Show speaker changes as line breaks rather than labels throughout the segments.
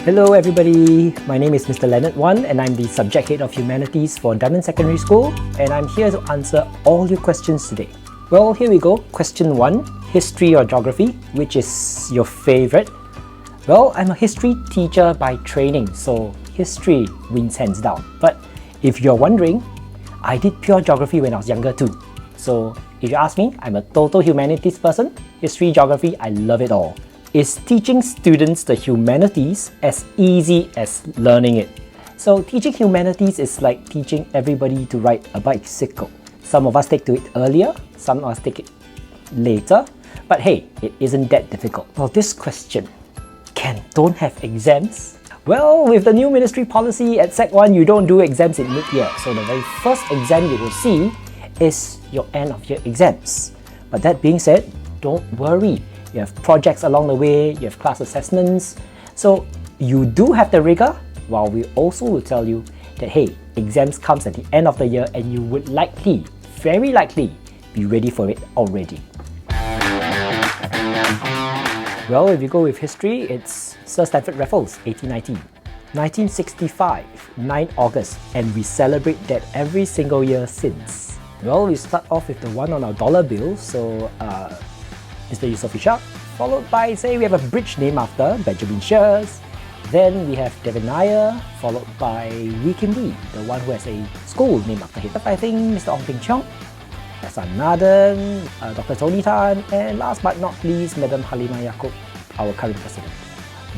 Hello everybody, my name is Mr. Leonard Wan and I'm the Subject Head of Humanities for Dunman Secondary School, and I'm here to answer all your questions today. Well, here we go. Question 1, History or Geography, which is your favorite? Well, I'm a history teacher by training, so history wins hands down. But if you're wondering, I did pure geography when I was younger too. So if you ask me, I'm a total humanities person. History, geography, I love it all. Is teaching students the humanities as easy as learning it? So teaching humanities is like teaching everybody to ride a bicycle. Some of us take to it earlier, some of us take it later, but hey, it isn't that difficult. Well, this question, don't have exams? Well, with the new ministry policy at Sec 1, you don't do exams in mid-year. So the very first exam you will see is your end of year exams. But that being said, don't worry. You have projects along the way, you have class assessments. So you do have the rigor, while we also will tell you that hey, exams comes at the end of the year and you would likely, very likely, be ready for it already. Well, if you go with history, it's Sir Stamford Raffles, 1890. 1965, 9 August, and we celebrate that every single year since. Well, we start off with the one on our dollar bill, so Mr. Yusof Ishak, followed by, say, we have a bridge named after Benjamin Shears. Then we have Devin Nair, followed by Wee Kim Wee, the one who has a school named after him. I think Mr. Ong Peng Cheong, S.R. Nathan, Dr. Tony Tan, and last but not least, Madam Halimah Yacob, our current president.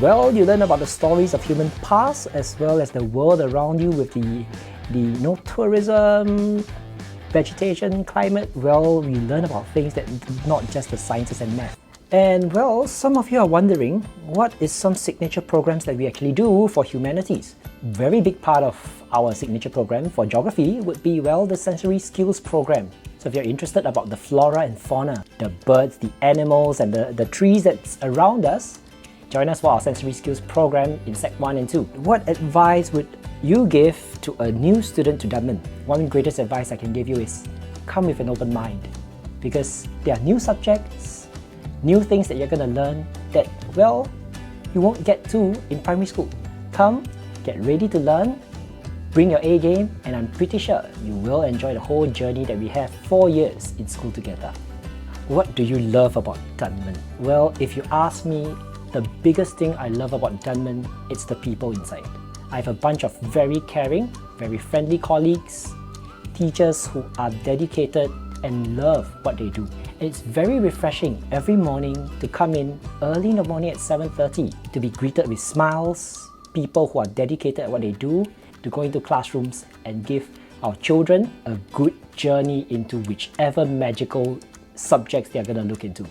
Well, you learn about the stories of human past as well as the world around you with the tourism, vegetation, climate. Well, we learn about things that not just the sciences and math. And well, some of you are wondering, what is some signature programs that we actually do for humanities? Very big part of our signature program for geography would be, well, the sensory skills program. So if you're interested about the flora and fauna, the birds, the animals, and the trees that's around us, join us for our sensory skills program in Sec 1 and 2. What advice would you give to a new student to Dunman? One greatest advice I can give you is come with an open mind, because there are new subjects, new things that you're going to learn that, well, you won't get to in primary school. Come, get ready to learn, bring your A game, and I'm pretty sure you will enjoy the whole journey that we have 4 years in school together. What do you love about Dunman? Well, if you ask me, the biggest thing I love about Dunman, it's the people inside. I have a bunch of very caring, very friendly colleagues, teachers who are dedicated and love what they do. It's very refreshing every morning to come in early in the morning at 7:30 to be greeted with smiles, people who are dedicated at what they do, to go into classrooms and give our children a good journey into whichever magical subjects they are going to look into.